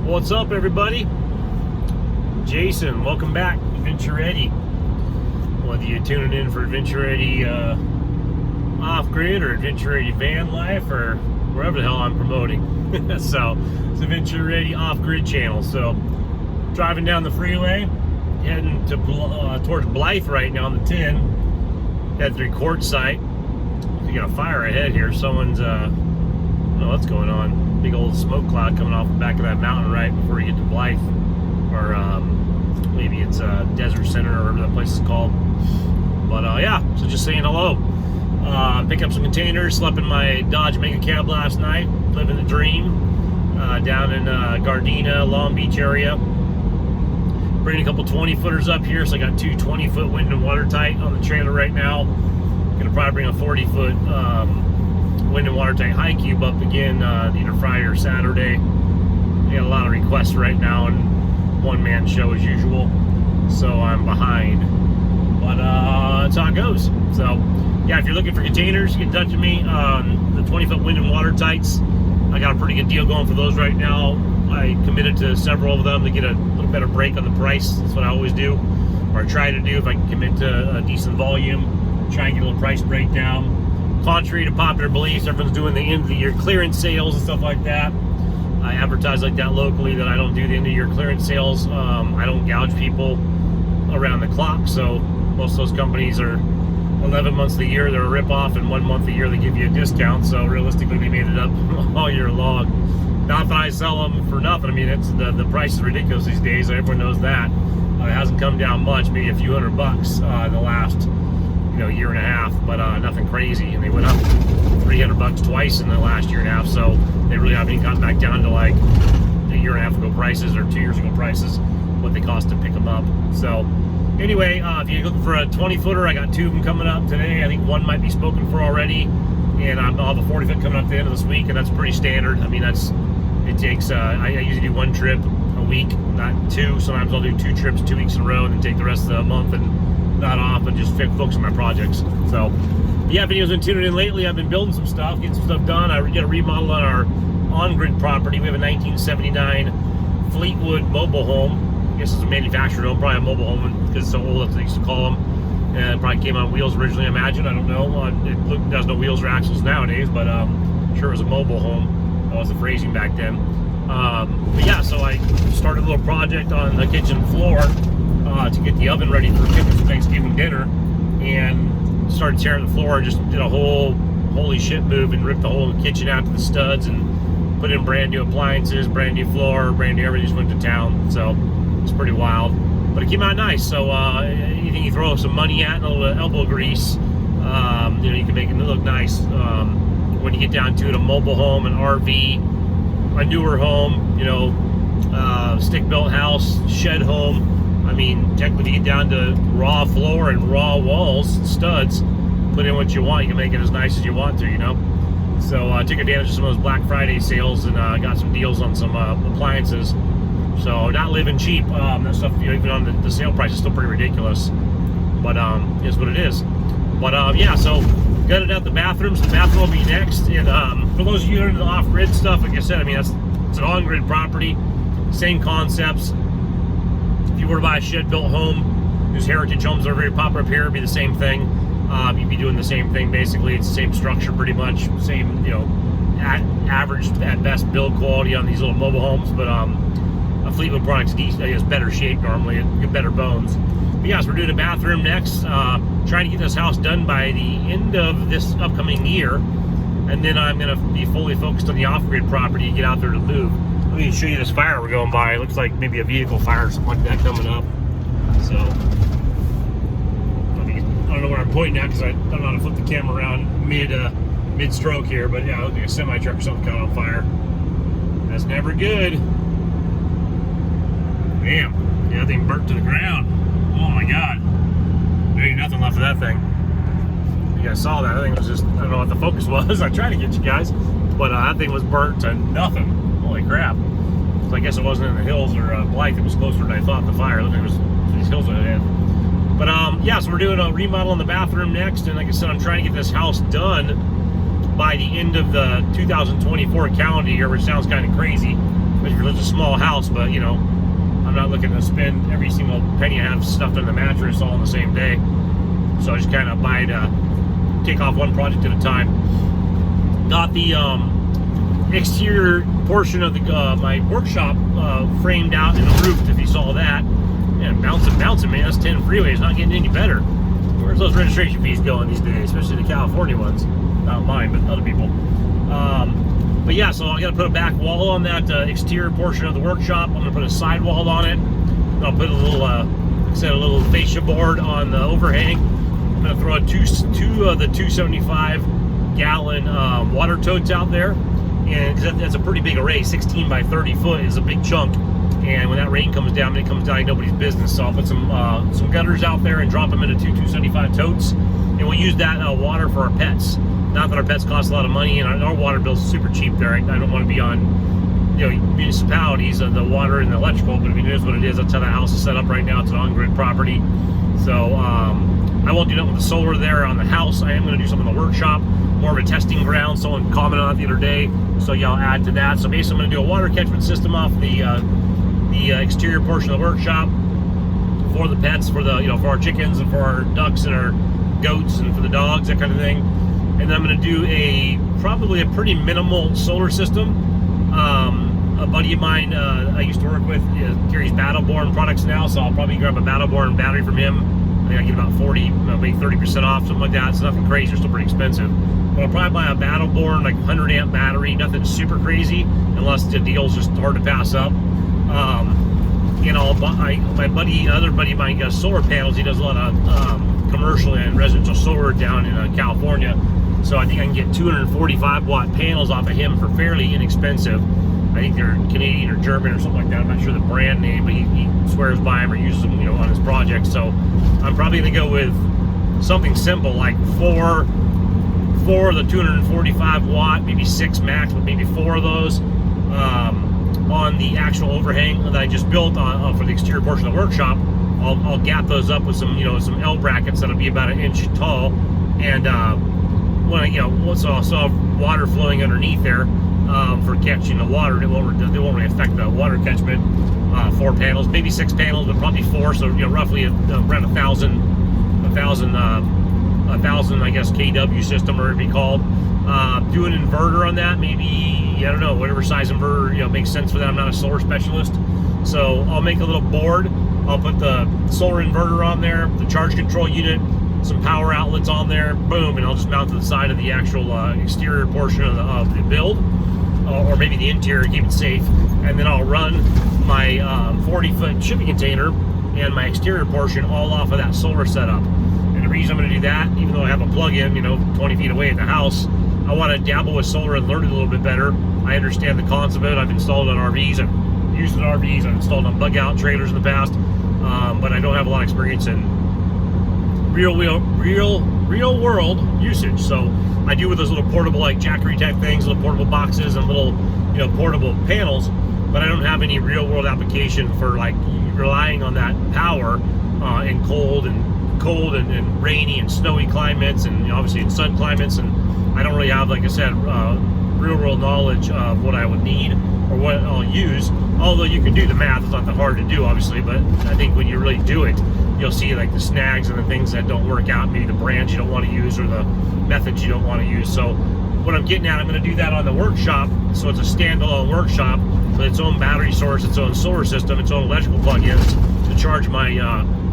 What's up, everybody? Jason, welcome back. Adventure Ready. Whether you're tuning in for Adventure Ready off-grid or Adventure Ready van life or wherever the hell I'm promoting. So it's Adventure Ready off-grid channel. So driving down the freeway, heading to towards Blythe right now on the 10. At the record site. We got a fire ahead here. Someone's I don't know what's going on. Big old smoke cloud coming off the back of that mountain right before you get to Blythe, or maybe it's Desert Center or whatever that place is called. But yeah, so just saying hello. Pick up some containers. Slept in my Dodge Mega Cab last night. Living the dream down in Gardena, Long Beach area. Bringing a couple 20-footers up here, so I got two 20-foot wind and watertight on the trailer right now. Gonna probably bring a 40-foot wind and watertight high cube up again either Friday or Saturday. We got a lot of requests right now and one-man show as usual, so I'm behind. But that's how it goes. So yeah, if you're looking for containers, get in touch with me. The 20-foot wind and watertights, I got a pretty good deal going for those right now. I committed to several of them to get a little better break on the price. That's what I always do, or try to do if I can commit to a decent volume. Try and get a little price breakdown. Contrary to popular beliefs, everyone's doing the end of the year clearance sales and stuff like that. I advertise like that locally, that I don't do the end of year clearance sales. I don't gouge people around the clock, so most of those companies are 11 months of the year they're a rip-off, and 1 month a year they give you a discount, so realistically they made it up all year long. Not that I sell them for nothing. I mean, it's the price is ridiculous these days. Everyone knows that. It hasn't come down much, maybe a few $100 in the last year and a half, but nothing crazy. And they went up $300 twice in the last year and a half, so they really haven't even gotten back down to like a year and a half ago prices or 2 years ago prices, what they cost to pick them up. So anyway, if you're looking for a 20-footer, I got two of them coming up today. I think one might be spoken for already, and I'll have a 40-foot coming up at the end of this week, and that's pretty standard. I mean, it takes I usually do one trip a week, not two. Sometimes I'll do 2 trips 2 weeks in a row and then take the rest of the month and not off and just focus on my projects. So yeah, if anyone's been tuning in lately, I've been building some stuff, getting some stuff done. I got a remodel on our on-grid property. We have a 1979 Fleetwood mobile home. I guess it's a manufactured home, probably a mobile home because it's so old, that's what they used to call them. And it probably came on wheels originally, I imagine. I don't know. It has no wheels or axles nowadays, but I'm sure it was a mobile home. That was the phrasing back then. But yeah, so I started a little project on the kitchen floor to get the oven ready for Thanksgiving dinner, and started tearing the floor and just did a whole holy shit move and ripped the whole kitchen out to the studs and put in brand new appliances, brand new floor, brand new everything. Just went to town. So it's pretty wild, but it came out nice. So anything you throw some money at and a little elbow grease, you can make it look nice. When you get down to it, a mobile home, an RV, a newer home, stick-built house, shed home. I mean, technically, you get down to raw floor and raw walls, studs, put in what you want. You can make it as nice as you want to, So I took advantage of some of those Black Friday sales and got some deals on some appliances. So not living cheap. That stuff, even on the sale price, is still pretty ridiculous. But it's what it is. But yeah, so gutted out the bathrooms. The bathroom will be next. And for those of you who are into the off-grid stuff, like I said, I mean, it's an on-grid property. Same concepts. If you were to buy a shed-built home, whose heritage homes are very popular up here, it'd be the same thing. You'd be doing the same thing, basically. It's the same structure, pretty much. Same, average at best build quality on these little mobile homes. But a Fleetwood product's is better shape normally, get better bones. But yeah, so we're doing a bathroom next. Trying to get this house done by the end of this upcoming year, and then I'm going to be fully focused on the off-grid property and get out there to move. Let me show you this fire we're going by. It looks like maybe a vehicle fire or something like that coming up. So, I don't know where I'm pointing at because I don't know how to flip the camera around mid-stroke here, but yeah, it looks like a semi-truck or something caught on fire. That's never good. Damn, yeah, that thing burnt to the ground. Oh my God. There ain't nothing left of that thing. You guys saw that. That thing was just, I don't know what the focus was. I tried to get you guys, but that thing was burnt to nothing. Holy crap. So I guess it wasn't in the hills or Blythe. It was closer than I thought, the fire. Look, it was these hills ahead. But yeah, so we're doing a remodel on the bathroom next. And like I said, I'm trying to get this house done by the end of the 2024 calendar year, which sounds kind of crazy. But if you're it's a small house, but you know, I'm not looking to spend every single penny I have stuffed in the mattress all in the same day. So I just kind of take off one project at a time. Got the exterior portion of the my workshop framed out and roofed, if you saw that. And bouncing, man, that's 10 Freeway. It's not getting any better. Where's those registration fees going these days, especially the California ones? Not mine, but other people. But yeah, so I got to put a back wall on that exterior portion of the workshop. I'm going to put a side wall on it. And I'll put a little, a little fascia board on the overhang. I'm going to throw two of the 275 gallon water totes out there. And that's a pretty big array. 16 by 30 foot is a big chunk. And when that rain comes down, it comes down like nobody's business. So I'll put some gutters out there and drop them into 275 totes. And we'll use that water for our pets. Not that our pets cost a lot of money, and our water bill's super cheap there. I don't want to be on, you know, municipalities, the water and the electrical, but I mean, it is what it is. That's how the house is set up right now. It's an on-grid property. So I won't do that with the solar there on the house. I am going to do something in the workshop, more of a testing ground. Someone commented on it the other day, so yeah, I'll add to that. So basically, I'm going to do a water catchment system off the exterior portion of the workshop for the pets, for the, you know, for our chickens and for our ducks and our goats and for the dogs, that kind of thing. And then I'm going to do probably a pretty minimal solar system. A buddy of mine I used to work with carries Battleborn products now, so I'll probably grab a Battleborn battery from him. I think I get about 40, maybe 30% off, something like that. It's nothing crazy, it's still pretty expensive. But I'll probably buy a Battleborn, like 100 amp battery, nothing super crazy, unless the deal's just hard to pass up. You know, my buddy, another buddy of mine does solar panels. He does a lot of commercial and residential solar down in California. So I think I can get 245 watt panels off of him for fairly inexpensive. I think they're Canadian or German or something like that. I'm not sure the brand name, but he swears by them or uses them, you know, on his project. So I'm probably going to go with something simple, like four of the 245 watt, maybe 6 max, but maybe 4 of those on the actual overhang that I just built for the exterior portion of the workshop. I'll gap those up with some, you know, some L brackets that'll be about 1 inch tall, and when I, you know, so I'll have water flowing underneath there for catching the water. They won't really affect the water catchment. 4 panels, maybe 6 panels, but probably 4. So, you know, roughly around 1,000, I guess, kW system, or it'd be called. Do an inverter on that, maybe, I don't know, whatever size inverter, you know, makes sense for that. I'm not a solar specialist, so I'll make a little board. I'll put the solar inverter on there, the charge control unit, some power outlets on there, boom, and I'll just mount to the side of the actual exterior portion of the build, or maybe the interior, keep it safe. And then I'll run my 40-foot shipping container and my exterior portion all off of that solar setup. And the reason I'm going to do that, even though I have a plug-in, you know, 20 feet away at the house, I want to dabble with solar and learn it a little bit better. I understand the concept of it. I've installed on RVs, I've used it on RVs, I've installed on bug-out trailers in the past, but I don't have a lot of experience in real world usage. So I do with those little portable, like Jackery type things, little portable boxes and little, you know, portable panels, but I don't have any real world application for like relying on that power in cold and rainy and snowy climates, and, you know, obviously in sun climates. And I don't really have, like I said, real world knowledge of what I would need or what I'll use. Although you can do the math, it's not that hard to do, obviously, but I think when you really do it, you'll see like the snags and the things that don't work out, maybe the brands you don't want to use or the methods you don't want to use. So what I'm getting at, I'm going to do that on the workshop, so it's a standalone workshop with its own battery source, its own solar system, its own electrical plug-ins to charge my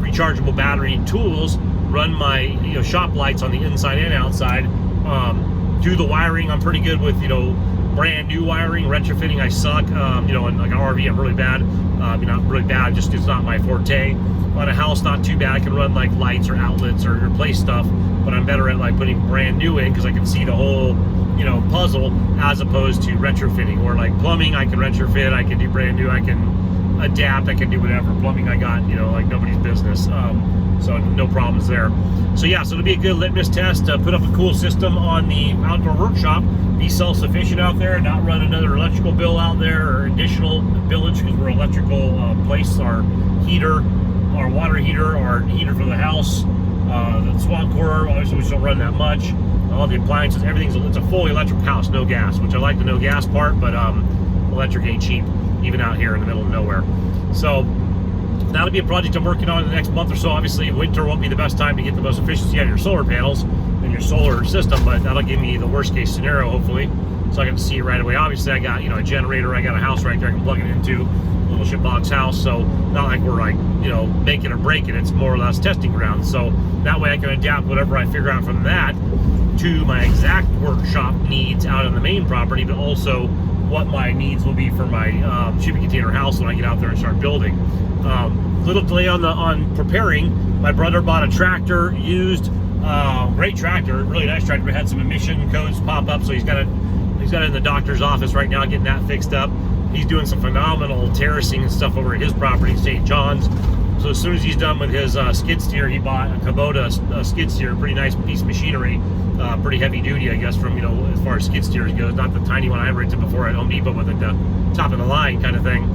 rechargeable battery tools, run my, you know, shop lights on the inside and outside, do the wiring. I'm pretty good with, you know, brand new wiring. Retrofitting, I suck. You know, in like an RV, I'm really bad. Not really bad, just it's not my forte. On a house, not too bad. I can run like lights or outlets or replace stuff, but I'm better at like putting brand new in because I can see the whole, you know, puzzle, as opposed to retrofitting. Or like plumbing, I can retrofit, I can do brand new, I can adapt, I can do whatever. Plumbing, I got, you know, like nobody's business. So no problems there. So yeah, so it'll be a good litmus test to put up a cool system on the outdoor workshop, be self-sufficient out there, not run another electrical bill out there or additional billage, because we're electrical place. Our heater, our water heater, our heater for the house, the swamp core, obviously we don't run that much. All the appliances, everything's, it's a fully electric house, no gas, which I like the no gas part, but electric ain't cheap. even out here in the middle of nowhere. So that'll be a project I'm working on in the next month or so. Obviously, winter won't be the best time to get the most efficiency out of your solar panels and your solar system, but that'll give me the worst case scenario, hopefully. So I can see it right away. Obviously, I got, a generator. I got a house right there I can plug it into, a little shitbox house. So not like we're like, make it or break it. It's more or less testing ground. So that way I can adapt whatever I figure out from that to my exact workshop needs out on the main property, but also what my needs will be for my shipping container house when I get out there and start building. Little delay on preparing. My brother bought a tractor, used, great tractor, really nice tractor, but had some emission codes pop up, so he's got it in the doctor's office right now getting that fixed up. He's doing some phenomenal terracing and stuff over at his property, St. John's. So as soon as he's done with his skid steer, he bought a Kubota skid steer, pretty nice piece of machinery, pretty heavy duty, I guess, from, as far as skid steers goes, not the tiny one I rented before at Home Depot with like the top of the line kind of thing.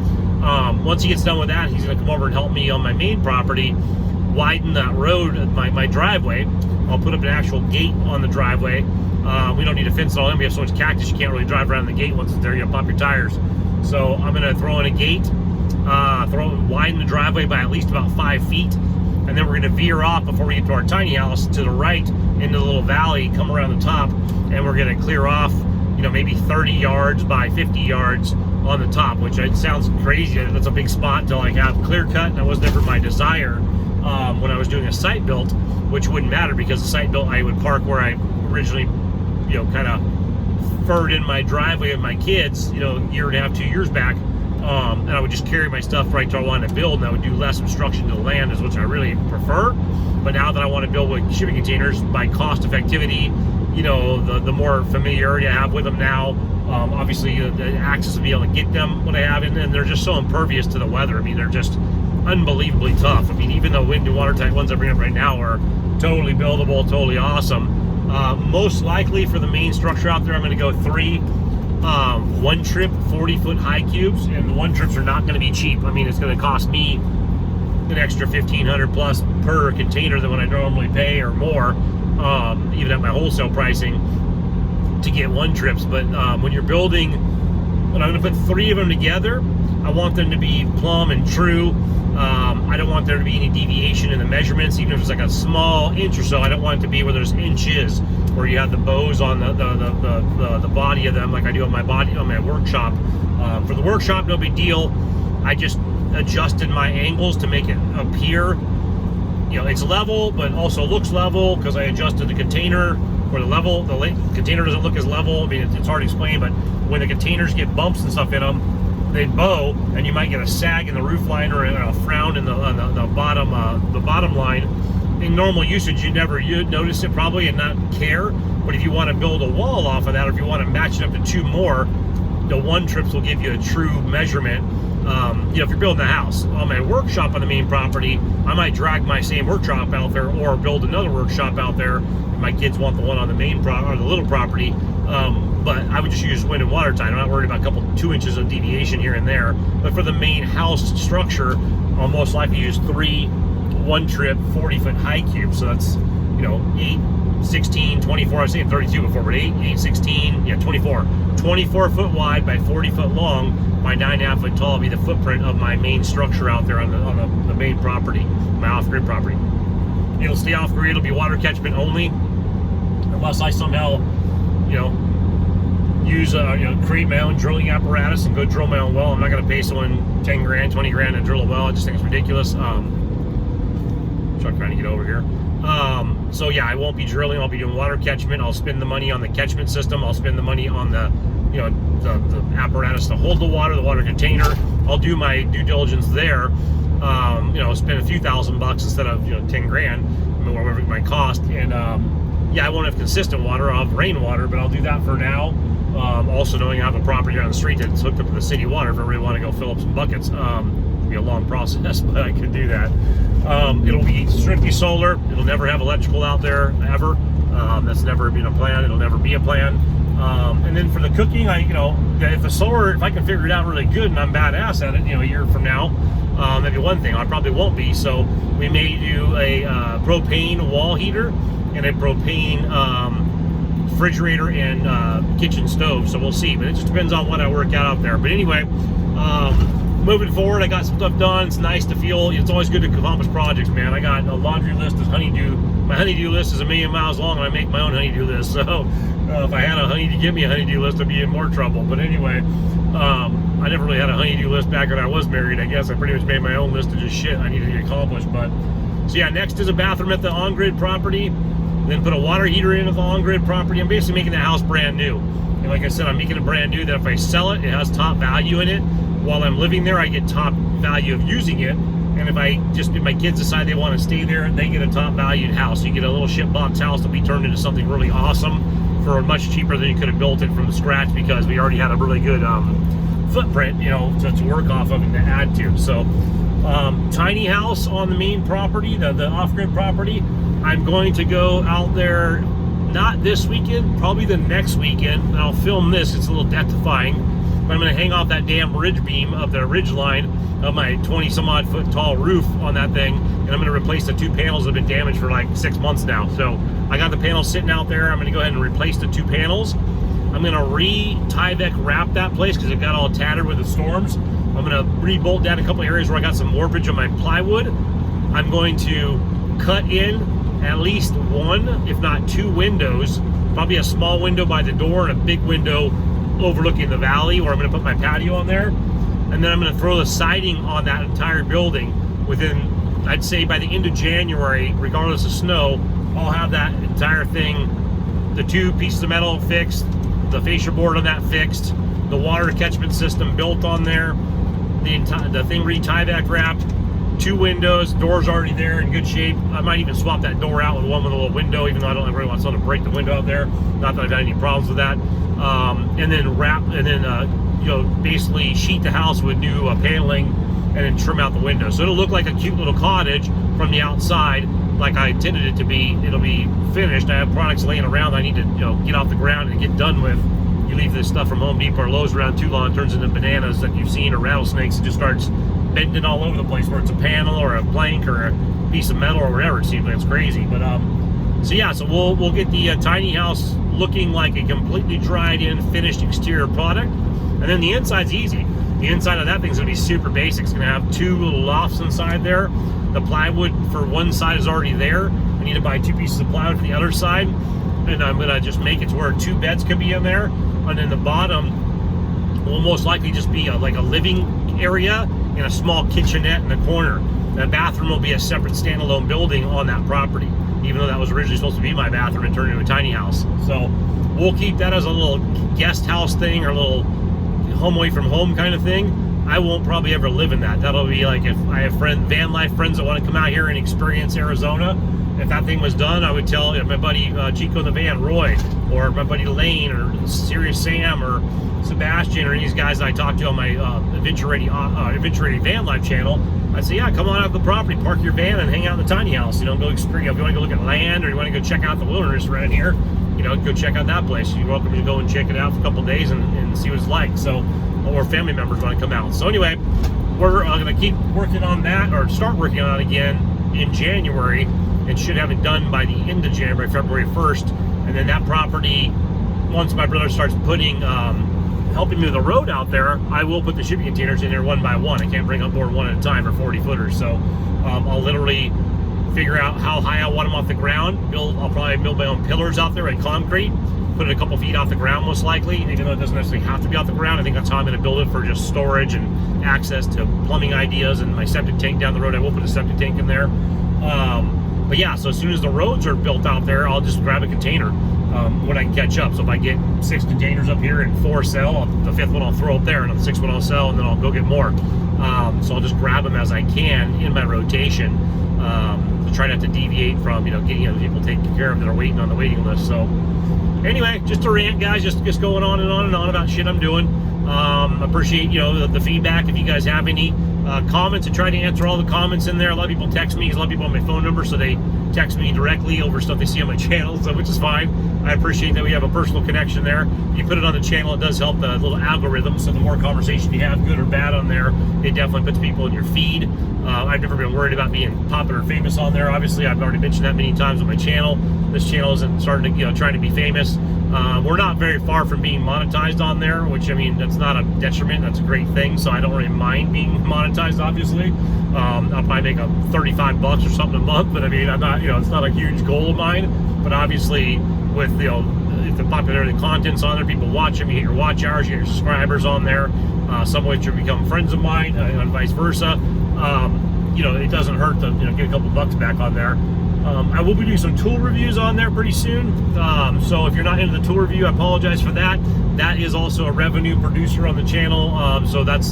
Once he gets done with that, he's going to come over and help me on my main property, widen that road, my driveway. I'll put up an actual gate on the driveway. We don't need to fence it all in. We have so much cactus, you can't really drive around the gate once it's there. You'll pop your tires. So I'm going to throw in a gate, widen the driveway by at least about 5 feet, and then we're going to veer off before we get to our tiny house to the right into the little valley, come around the top, and we're going to clear off, maybe 30 yards by 50 yards on the top, which it sounds crazy. That's a big spot to like have clear cut, and that was never my desire when I was doing a site built, which wouldn't matter because the site built I would park where I originally, kind of furred in my driveway with my kids, year and a half, 2 years back, and I would just carry my stuff right to where I wanted to build, and I would do less obstruction to the land, is which I really prefer. But now that I want to build with shipping containers, by cost effectivity, the more familiarity I have with them now, obviously the access to be able to get them when I have, and they're just so impervious to the weather. I mean, they're just unbelievably tough. I mean, even the wind and watertight ones I bring up right now are totally buildable, totally awesome. Most likely for the main structure out there, I'm going to go 3 one trip 40-foot high cubes, and the one trips are not going to be cheap. I mean, it's going to cost me an extra $1,500 plus per container than what I normally pay or more, even at my wholesale pricing, to get one trips. But when you're building, when I'm going to put 3 of them together, I want them to be plumb and true. I don't want there to be any deviation in the measurements, even if it's like a small inch or so. I don't want it to be where there's inches, where you have the bows on the body of them, like I do on my workshop. For the workshop, no big deal. I just adjusted my angles to make it appear, it's level, but also looks level, because I adjusted the container where the container doesn't look as level. I mean, it's hard to explain, but when the containers get bumps and stuff in them, they bow, and you might get a sag in the roof line or a frown in the bottom line. In normal usage, you'd notice it probably and not care. But if you want to build a wall off of that, or if you want to match it up to 2 more, the one trips will give you a true measurement. If you're building a house on my workshop on the main property, I might drag my same workshop out there or build another workshop out there. My kids want the one on the main or the little property. But I would just use wind and watertight. I'm not worried about a couple 2 inches of deviation here and there. But for the main house structure, I'll most likely use 3 one trip 40-foot high cubes. So that's 8, 16, 24. I was saying 32 before, but 8, 16, 24. 24 foot wide by 40 foot long by 9.5 foot tall will be the footprint of my main structure out there on the main property, my off-grid property. It'll stay off-grid. It'll be water catchment only, unless I somehow use create my own drilling apparatus and go drill my own well. I'm not going to pay someone 10 grand, 20 grand to drill a well. I just think it's ridiculous. Truck trying to get over here. So yeah, I won't be drilling. I'll be doing water catchment. I'll spend the money on the catchment system. I'll spend the money on the the apparatus to hold the water container. I'll do my due diligence there. Spend a few $1,000 instead of 10 grand, whatever it might cost. And yeah, I won't have consistent water. I'll have rainwater, but I'll do that for now. Also knowing I have a property on the street that's hooked up to the city water if I really want to go fill up some buckets. It'll be a long process, but I could do that. It'll be strictly solar. It'll never have electrical out there, ever. That's never been a plan. It'll never be a plan. And then for the cooking, if the solar, if I can figure it out really good and I'm badass at it, a year from now, that'd be one thing. I probably won't be. So we may do a propane wall heater and a propane refrigerator and kitchen stove. So we'll see. But it just depends on what I work out there. But anyway, moving forward. I got some stuff done. It's nice to feel, it's always good to accomplish projects, man. I got a laundry list of honeydew. My honeydew list is 1,000,000 miles long, and I make my own honeydew list. So if I had a honey to give me a honeydew list, I'd be in more trouble. But anyway, I never really had a honeydew list back when I was married. I guess I pretty much made my own list of just shit I needed to get accomplished. But so yeah, next is a bathroom at the on-grid property. Then put a water heater in at the on-grid property. I'm basically making the house brand new. And like I said, I'm making it brand new that if I sell it, it has top value in it. While I'm living there, I get top value of using it. And if my kids decide they want to stay there, they get a top valued house. You get a little shitbox house that we turned into something really awesome for much cheaper than you could have built it from scratch, because we already had a really good footprint, you know, to work off of and to add to. So tiny house on the main property, the off-grid property. I'm going to go out there, not this weekend, probably the next weekend, and I'll film this. It's a little death-defying, but I'm going to hang off that damn ridge beam of the ridge line of my 20-some-odd foot tall roof on that thing, and I'm going to replace the 2 panels that have been damaged for like 6 months now. So I got the panels sitting out there. I'm going to go ahead and replace the 2 panels. I'm going to re-Tyvek wrap that place because it got all tattered with the storms. I'm going to re-bolt down a couple areas where I got some warpage on my plywood. I'm going to cut in at least 1, if not 2 windows, probably a small window by the door and a big window overlooking the valley, where I'm going to put my patio on there. And then I'm going to throw the siding on that entire building within, I'd say by the end of January, regardless of snow. I'll have that entire thing, the 2 pieces of metal fixed, the fascia board on that fixed, the water catchment system built on there, the thing re-Tyvek wrapped, 2 windows, doors already there in good shape. I might even swap that door out with one with a little window, even though I don't really want someone to break the window out there. Not that I've had any problems with that. And then you know, basically sheet the house with new paneling, and then trim out the windows. So it'll look like a cute little cottage from the outside, like I intended it to be. It'll be finished. I have products laying around I need to, you know, get off the ground and get done with. You leave this stuff from Home Depot or Lowe's around too long, it turns into bananas that you've seen, or rattlesnakes. It just starts bending all over the place, where it's a panel or a plank or a piece of metal or whatever. It seems like it's crazy. But so yeah, so we'll get the tiny house looking like a completely dried in finished exterior product. And then the inside's easy. The inside of that thing's gonna be super basic. It's gonna have 2 little lofts inside there. The plywood for one side is already there. I need to buy 2 pieces of plywood for the other side, and I'm gonna just make it to where 2 beds could be in there. And then the bottom will most likely just be like a living area and a small kitchenette in the corner. That bathroom will be a separate standalone building on that property, even though that was originally supposed to be my bathroom and turned into a tiny house. So we'll keep that as a little guest house thing, or a little home away from home kind of thing. I won't probably ever live in that. That'll be like if I have van life friends that want to come out here and experience Arizona. If that thing was done, I would tell my buddy Chico in the van, Roy, or my buddy Lane, or Serious Sam, or Sebastian, or any of these guys that I talk to on my Adventure Ready Van Life channel. I'd say, yeah, come on out to the property, park your van, and hang out in the tiny house. You know, go experience. If you want to go look at land, or you want to go check out the wilderness around here, you know, go check out that place. You're welcome to go and check it out for a couple days and see what it's like. So, or family members want to come out. So anyway, we're going to keep working on that, or start working on it again in January, and should have it done by the end of January, February 1st. And then that property, once my brother starts putting, helping me with the road out there, I will put the shipping containers in there 1 by 1. I can't bring on board 1 at a time for 40 footers. So I'll literally figure out how high I want them off the ground. I'll probably build my own pillars out there in concrete, put it a couple feet off the ground most likely, even though it doesn't necessarily have to be off the ground. I think that's how I'm going to build it, for just storage and access to plumbing ideas. And my septic tank down the road, I will put a septic tank in there. But yeah, so as soon as the roads are built out there, I'll just grab a container when I can catch up. So if I get 6 containers up here and 4 sell, the 5th one I'll throw up there, and the 6th one I'll sell, and then I'll go get more. So I'll just grab them as I can in my rotation, to try not to deviate from, you know, getting other people taken care of that are waiting on the waiting list. So anyway, just a rant, guys, just going on and on and on about shit I'm doing. Appreciate, you know, the feedback. If you guys have any comments, and try to answer all the comments in there. A lot of people text me, because a lot of people have my phone number, so they text me directly over stuff they see on my channel, so which is fine. I appreciate that we have a personal connection there. If you put it on the channel, it does help the little algorithm, so the more conversation you have, good or bad, on there, it definitely puts people in your feed. I've never been worried about being popular or famous on there. Obviously, I've already mentioned that many times on my channel. This channel isn't starting to, you know, trying to be famous. We're not very far from being monetized on there, which, I mean, that's not a detriment. That's a great thing. So I don't really mind being monetized, obviously. I'll probably make a $35 or something a month, but I mean, I'm not, it's not a huge goal of mine. But obviously, with, if the popularity of the content's on there, people watch them, you get your watch hours, you get your subscribers on there, some of which have become friends of mine, and vice versa. It doesn't hurt to, get a couple bucks back on there. I will be doing some tool reviews on there pretty soon. So if you're not into the tool review, I apologize for that. That is also a revenue producer on the channel. So there's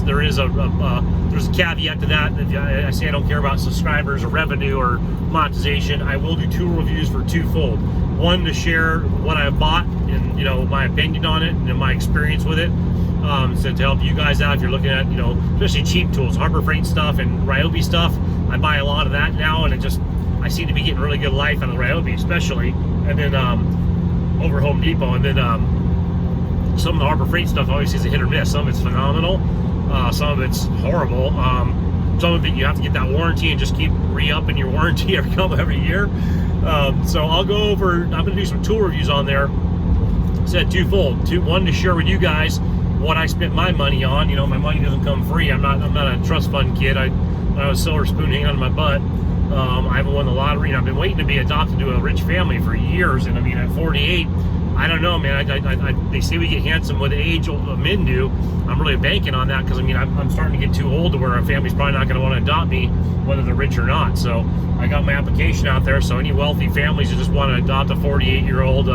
a caveat to that. If I say I don't care about subscribers or revenue or monetization, I will do tool reviews for twofold. One, to share what I bought and, my opinion on it and my experience with it. So to help you guys out if you're looking at, especially cheap tools, Harbor Freight stuff and Ryobi stuff. I buy a lot of that now, and I seem to be getting really good life out of the Ryobi, especially, and then over Home Depot, and then some of the Harbor Freight stuff obviously is a hit or miss. Some of it's phenomenal, some of it's horrible. Some of it you have to get that warranty and just keep re-upping your warranty every year. So I'll go over. I'm going to do some tool reviews on there. Said twofold. One, to share with you guys what I spent my money on. My money doesn't come free. I'm not a trust fund kid. When I was silver spoon hanging on my butt. I haven't won the lottery, and I've been waiting to be adopted to a rich family for years. And I mean, at 48, I don't know, man. They say we get handsome with age, men do. I'm really banking on that, because I mean, I'm starting to get too old to where a family's probably not going to want to adopt me, whether they're rich or not. So I got my application out there. So any wealthy families that just want to adopt a 48-year-old,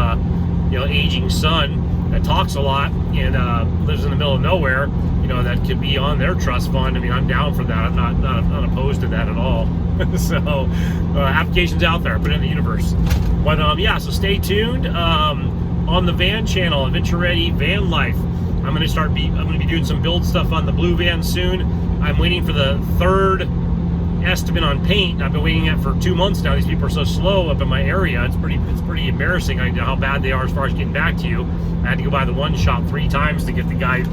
aging son that talks a lot and lives in the middle of nowhere, that could be on their trust fund. I mean, I'm down for that. I'm not opposed to that at all. So applications out there, put it in the universe. But so stay tuned on the van channel, Adventure Ready Van Life. I'm going to be doing some build stuff on the blue van soon. I'm waiting for the third estimate on paint. I've been waiting it for 2 months now. These people are so slow up in my area. It's pretty embarrassing. I know how bad they are as far as getting back to you. I had to go by the one shop 3 times to get the guy.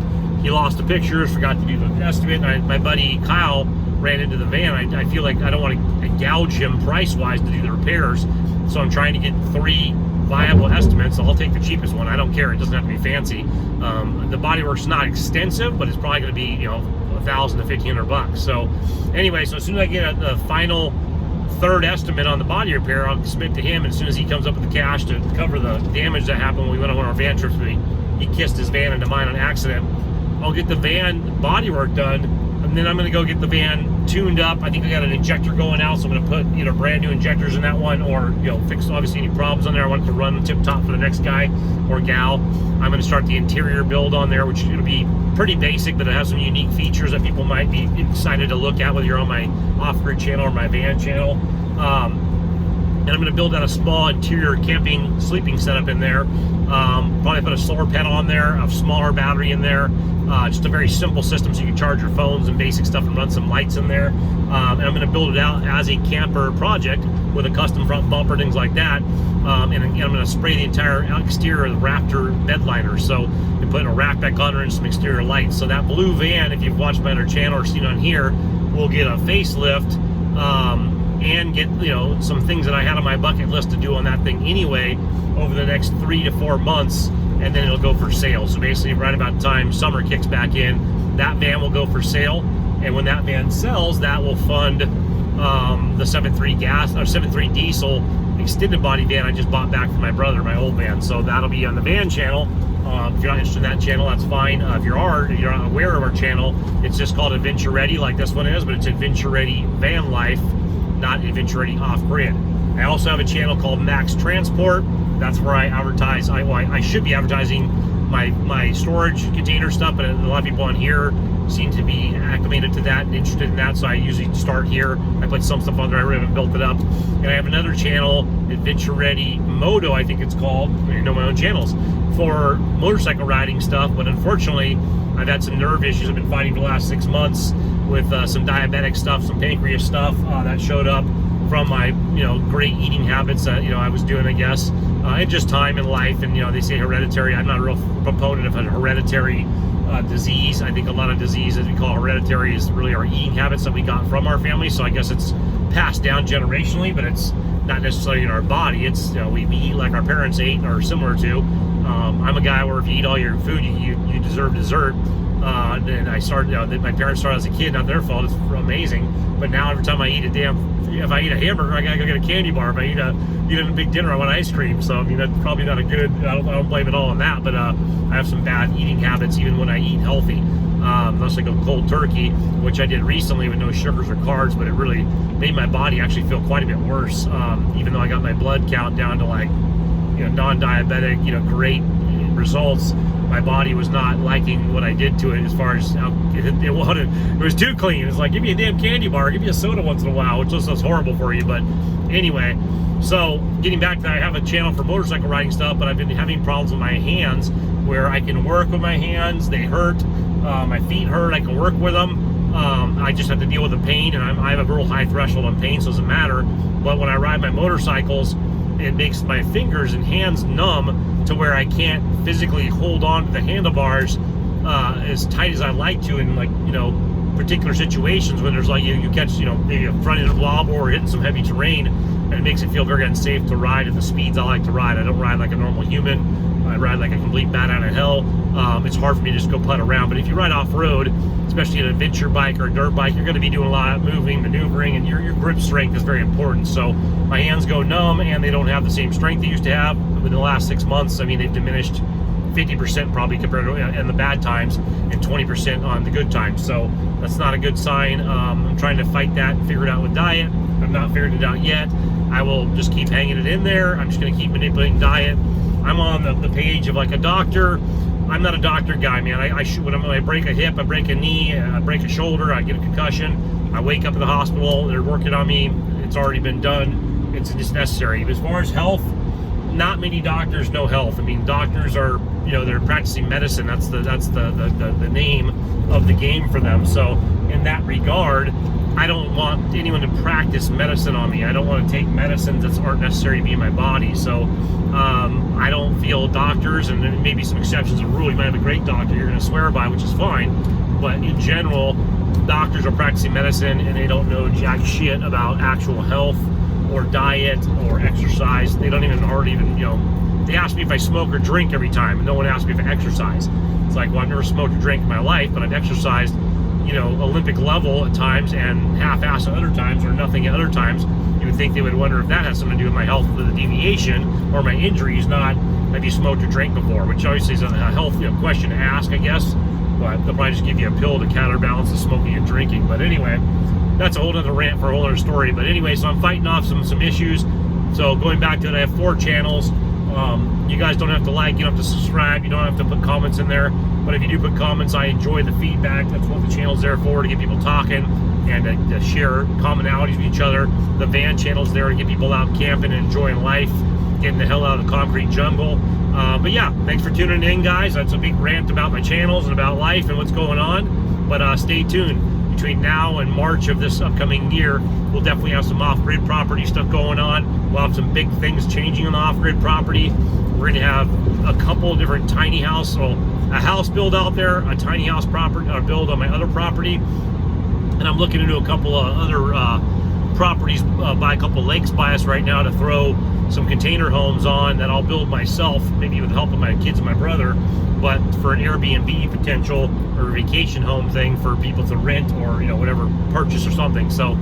He lost the pictures, forgot to do the estimate. My buddy Kyle ran into the van. I feel like I don't want to gouge him price-wise to do the repairs, so I'm trying to get 3 viable estimates. So I'll take the cheapest one. I don't care. It doesn't have to be fancy. The bodywork's not extensive, but it's probably going to be $1,000 to $1,500. So anyway, so as soon as I get the final third estimate on the body repair, I'll submit to him. And as soon as he comes up with the cash to cover the damage that happened when we went on one of our van trips, he kissed his van into mine on accident. I'll get the van bodywork done, and then I'm going to go get the van tuned up. I think I got an injector going out, so I'm going to put either brand new injectors in that one, or fix obviously any problems on there. I want it to run tip top for the next guy or gal. I'm going to start the interior build on there, which is going to be pretty basic, but it has some unique features that people might be excited to look at, whether you're on my off-grid channel or my van channel. And I'm going to build out a small interior camping sleeping setup in there. Probably put a solar panel on there, a smaller battery in there. Just a very simple system, so you can charge your phones and basic stuff and run some lights in there. And I'm going to build it out as a camper project with a custom front bumper, things like that. And I'm going to spray the entire exterior of the Raptor bed liner. So I'm putting a rack back on her and some exterior lights. So that blue van, if you've watched my other channel or seen on here, will get a facelift. And get some things that I had on my bucket list to do on that thing anyway over the next 3 to 4 months, and then it'll go for sale. So basically, right about the time summer kicks back in, that van will go for sale, and when that van sells, that will fund the 7.3 gas or 7.3 diesel extended body van I just bought back from my brother, my old van. So that'll be on the van channel. If you're not interested in that channel, that's fine. If you're not aware of our channel, it's just called Adventure Ready, like this one is, but it's Adventure Ready Van Life, not Adventure Ready Off-Grid. I also have a channel called Max Transport. That's where I advertise. I should be advertising my storage container stuff, but a lot of people on here seem to be acclimated to that and interested in that, so I usually start here. I put some stuff on there. I really haven't built it up. And I have another channel, Adventure Ready Moto, I think it's called. I know my own channels for motorcycle riding stuff, but unfortunately, I've had some nerve issues I've been fighting for the last 6 months with some diabetic stuff, some pancreas stuff that showed up from my great eating habits that I was doing, I guess, and just time in life. And they say hereditary. I'm not a real proponent of a hereditary disease. I think a lot of diseases we call hereditary is really our eating habits that we got from our family. So I guess it's passed down generationally, but it's not necessarily in our body. It's we eat like our parents ate or similar to. I'm a guy where if you eat all your food, you deserve dessert. And I started, my parents started as a kid, not their fault, it's amazing. But now every time I eat if I eat a hamburger, I gotta go get a candy bar. If I eat a big dinner, I want ice cream. So I mean, that's probably not a good, I don't blame it all on that, but I have some bad eating habits even when I eat healthy. Unless I go cold turkey, which I did recently with no sugars or carbs, but it really made my body actually feel quite a bit worse. Even though I got my blood count down to like, non-diabetic, great results, my body was not liking what I did to it as far as how it was too clean. It's like, give me a damn candy bar, give me a soda once in a while, which just is horrible for you. But anyway, so getting back to that, I have a channel for motorcycle riding stuff, but I've been having problems with my hands where I can work with my hands, they hurt, my feet hurt, I can work with them. I just have to deal with the pain, and I have a real high threshold on pain, so it doesn't matter. But when I ride my motorcycles, it makes my fingers and hands numb to where I can't physically hold on to the handlebars as tight as I'd like to in, like, particular situations when there's like you catch maybe a front end wobble or hitting some heavy terrain, and it makes it feel very unsafe to ride at the speeds I like to ride. I don't ride like a normal human. I ride like a complete bat out of hell. It's hard for me to just go putt around. But if you ride off-road, especially an adventure bike or a dirt bike, you're going to be doing a lot of moving, maneuvering, and your grip strength is very important. So my hands go numb, and they don't have the same strength they used to have. Within the last 6 months, I mean, they've diminished 50% probably compared to in the bad times, and 20% on the good times. So that's not a good sign. I'm trying to fight that and figure it out with diet. I've not figured it out yet. I will just keep hanging it in there. I'm just going to keep manipulating diet. I'm on the page of like a doctor. I'm not a doctor guy, man. When I break a hip, I break a knee, I break a shoulder, I get a concussion, I wake up in the hospital, they're working on me, it's already been done, it's just necessary. But as far as health, not many doctors know health. I mean, doctors are, they're practicing medicine. That's the name of the game for them. So in that regard, I don't want anyone to practice medicine on me. I don't want to take medicines that aren't necessary to be in my body. So I don't feel doctors, and there may be some exceptions to the rule. You might have a great doctor you're going to swear by, which is fine. But in general, doctors are practicing medicine, and they don't know jack shit about actual health or diet or exercise. They don't even they ask me if I smoke or drink every time, and no one asks me if I exercise. It's like, well, I've never smoked or drank in my life, but I've exercised Olympic level at times and half-ass at other times, or nothing at other times. You would think they would wonder if that has something to do with my health, with the deviation, or my injuries, not have you smoked or drank before, which obviously is a health question to ask, I guess. But they'll probably just give you a pill to counterbalance the smoking and drinking. But anyway, that's a whole other rant for a whole other story. But anyway, so I'm fighting off some issues. So going back to it, I have 4 channels. You guys don't have to like, you don't have to subscribe, you don't have to put comments in there. But if you do put comments, I enjoy the feedback. That's what the channel's there for, to get people talking and to share commonalities with each other. The van channel's there to get people out camping and enjoying life, getting the hell out of the concrete jungle. But yeah, thanks for tuning in, guys. That's a big rant about my channels and about life and what's going on. But stay tuned. Between now and March of this upcoming year, we'll definitely have some off-grid property stuff going on. We'll have some big things changing on the off-grid property. We're going to have a couple of different tiny house, a house build out there, a tiny house property build on my other property, and I'm looking into a couple of other properties by a couple lakes by us right now to throw some container homes on that I'll build myself, maybe with the help of my kids and my brother, but for an Airbnb potential or a vacation home thing for people to rent or whatever, purchase or something. So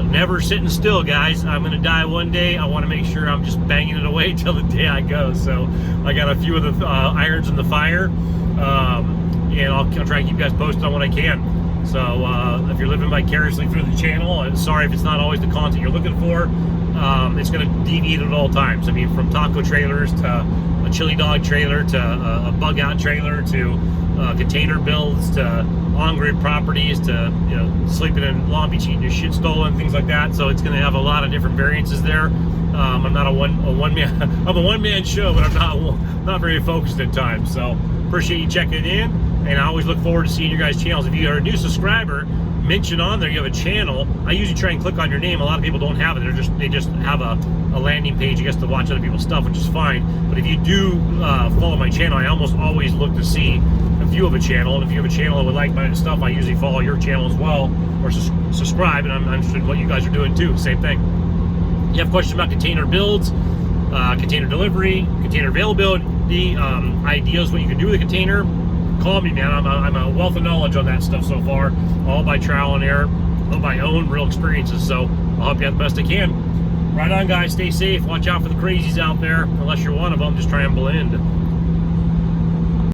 never sitting still, guys. I'm gonna die one day. I want to make sure I'm just banging it away till the day I go. So I got a few of the irons in the fire, and I'll try and keep you guys posted on what I can. So if you're living vicariously through the channel, I'm sorry if it's not always the content you're looking for. It's going to deviate at all times. I mean, from taco trailers to a chili dog trailer to a bug out trailer to container builds to on-grid properties to sleeping in Long Beach eating your shit stolen, things like that. So it's going to have a lot of different variances there. I'm not a one man. I'm a one-man show, but I'm not very focused at times. So appreciate you checking in, and I always look forward to seeing your guys' channels. If you are a new subscriber, mention on there you have a channel. I usually try and click on your name. A lot of people don't have it. They just have a landing page, I guess, to watch other people's stuff, which is fine. But if you do follow my channel, I almost always look to see if you have a channel. And if you have a channel that would like my stuff, I usually follow your channel as well, or subscribe. And I'm interested in what you guys are doing too. Same thing. You have questions about container builds, container delivery, container availability, the ideas what you can do with a container, call me, man. I'm a wealth of knowledge on that stuff so far, all by trial and error, all by own real experiences. So I'll help you out the best I can. Right on, guys. Stay safe. Watch out for the crazies out there. Unless you're one of them, just try and blend.